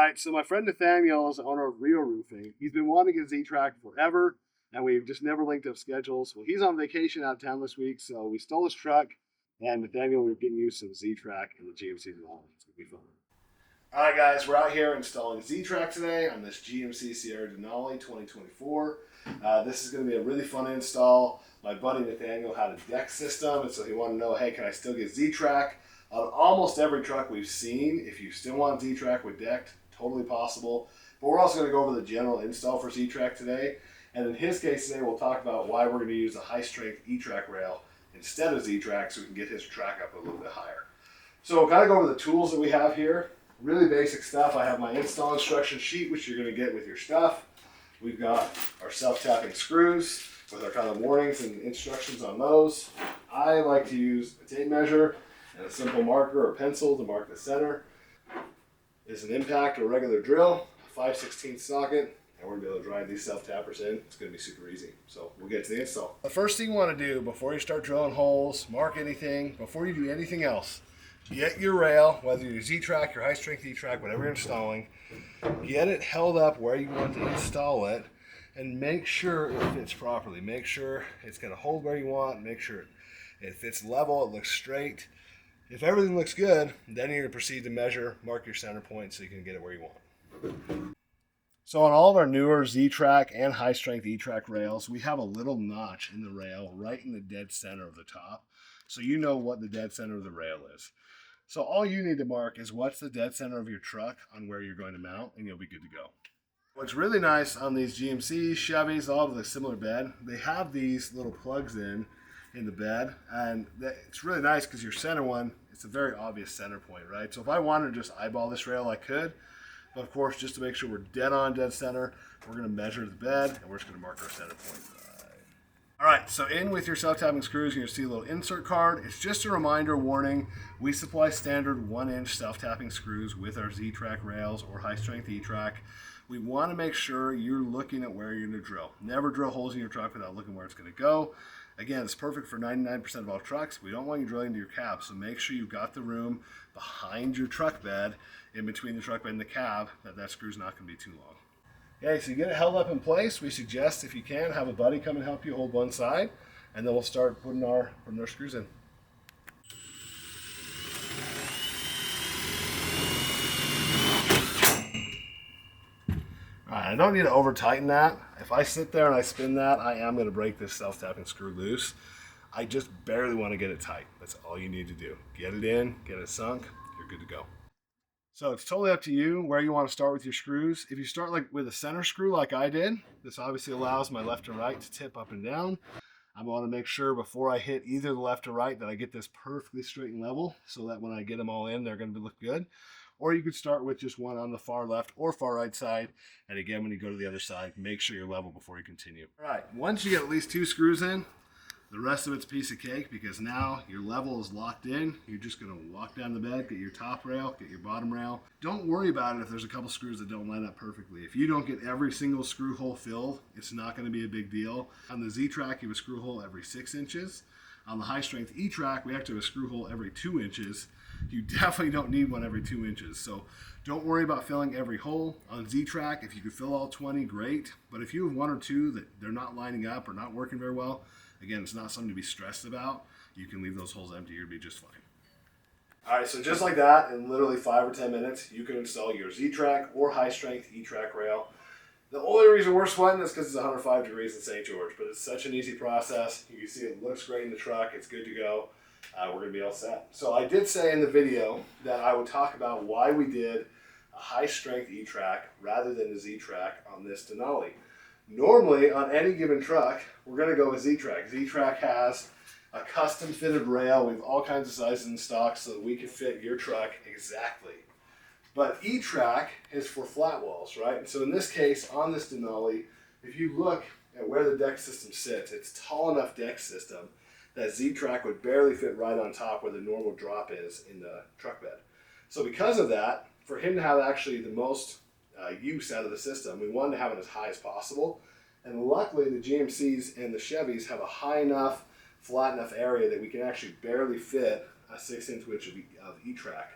right, so my friend Nathaniel is the owner of Rio Roofing. He's been wanting to get Z-Trak forever, and we've just never linked up schedules. Well, he's on vacation out of town this week, so we stole his truck, and Nathaniel, we're getting used to the Z-Trak and the GMC Denali. It's going to be fun. All right, guys, we're out here installing Z-Trak today on this GMC Sierra Denali 2024. This is going to be a really fun install. My buddy Nathaniel had a deck system, and so he wanted to know, hey, can I still get Z-Trak? On almost every truck we've seen, if you still want Z-Trak with decked, totally possible. But we're also going to go over the general install for Z-Trak today. And in his case today, we'll talk about why we're going to use a high-strength E-Trak rail instead of Z-Trak so we can get his track up a little bit higher. So we'll kind of go over the tools that we have here. Really basic stuff. I have my install instruction sheet, which you're going to get with your stuff. We've got our self-tapping screws with our kind of warnings and instructions on those. I like to use a tape measure and a simple marker or pencil to mark the center. Is an impact or regular drill, a 5/16 socket, and we're going to be able to drive these self-tappers in. It's going to be super easy. So we'll get to the install. The first thing you want to do before you start drilling holes, mark anything, before you do anything else, get your rail, whether you're Z-Trak, your high-strength E-Trak, whatever you're installing, get it held up where you want to install it, and make sure it fits properly. Make sure it's going to hold where you want. Make sure it fits level, it looks straight. If everything looks good, then you're going to proceed to measure, mark your center point so you can get it where you want. So on all of our newer Z-Trak and high-strength E-Trak rails, we have a little notch in the rail right in the dead center of the top. So you know what the dead center of the rail is. So all you need to mark is what's the dead center of your truck on where you're going to mount, and you'll be good to go. What's really nice on these GMCs, Chevys, all of the similar bed, they have these little plugs in the bed, and it's really nice because your center one, it's a very obvious center point, right? So if I wanted to just eyeball this rail, I could, but of course, just to make sure we're dead on dead center, we're going to measure the bed, and we're just going to mark our center point. All right, so in with your self-tapping screws, you're going to see a little insert card. It's just a reminder, warning, we supply standard 1-inch self-tapping screws with our Z-Trak rails or high-strength E-Trak. We want to make sure you're looking at where you're going to drill. Never drill holes in your truck without looking where it's going to go. Again, it's perfect for 99% of all trucks. We don't want you drilling into your cab, so make sure you've got the room behind your truck bed, in between the truck bed and the cab, that screw's not going to be too long. Okay, so you get it held up in place. We suggest, if you can, have a buddy come and help you hold one side, and then we'll start putting our screws in. All right, I don't need to over tighten that. If I sit there and I spin that, I am going to break this self-tapping screw loose. I just barely want to get it tight. That's all you need to do. Get it in, get it sunk, you're good to go. So it's totally up to you where you want to start with your screws. If you start with a center screw like I did, this obviously allows my left and right to tip up and down. I want to make sure before I hit either the left or right that I get this perfectly straight and level so that when I get them all in, they're going to look good. Or you could start with just one on the far left or far right side. And again, when you go to the other side, make sure you're level before you continue. All right, once you get at least 2 screws in, the rest of it's a piece of cake because now your level is locked in. You're just going to walk down the bed, get your top rail, get your bottom rail. Don't worry about it if there's a couple screws that don't line up perfectly. If you don't get every single screw hole filled, it's not going to be a big deal. On the Z-Trak, you have a screw hole every 6 inches. On the high-strength E-Trak, we have to have a screw hole every 2 inches. You definitely don't need one every 2 inches. So don't worry about filling every hole. On Z-Trak, if you could fill all 20, great. But if you have 1 or 2 that they're not lining up or not working very well, again, it's not something to be stressed about. You can leave those holes empty. You'll be just fine. All right, so just like that, in literally 5 or 10 minutes, you can install your Z-Trak or high-strength E-Trak rail. The only reason we're sweating is because it's 105 degrees in St. George, but it's such an easy process. You can see it looks great in the truck. It's good to go. We're going to be all set. So I did say in the video that I would talk about why we did a high-strength E-Trak rather than a Z-Trak on this Denali. Normally, on any given truck, we're going to go with Z-Trak. Z-Trak has a custom fitted rail. We have all kinds of sizes in stock so that we can fit your truck exactly. But E-Trak is for flat walls, right? And so in this case, on this Denali, if you look at where the deck system sits, it's tall enough deck system that Z-Trak would barely fit right on top where the normal drop is in the truck bed. So because of that, for him to have actually the most use out of the system, we wanted to have it as high as possible. And luckily, the GMCs and the Chevys have a high enough, flat enough area that we can actually barely fit a 6-inch of E-Trak.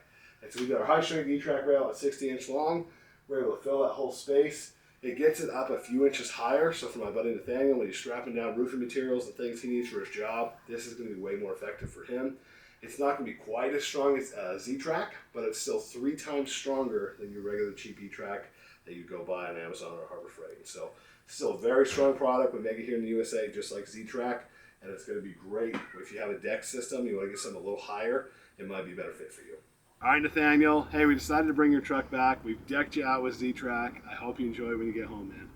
And so we've got our high-strength E-Trak rail at 60 inch long. we're able to fill that whole space. It gets it up a few inches higher, so for my buddy Nathaniel, when he's strapping down roofing materials and things he needs for his job, this is going to be way more effective for him. It's not going to be quite as strong as Z-Trak, but it's still 3 times stronger than your regular cheap E-Trak that you go buy on Amazon or Harbor Freight. So still a very strong product. We make it here in the USA just like Z-Trak, and it's going to be great. If you have a deck system, you want to get something a little higher, it might be a better fit for you. All right, Nathaniel. Hey, we decided to bring your truck back. We've decked you out with Z-Trak. I hope you enjoy it when you get home, man.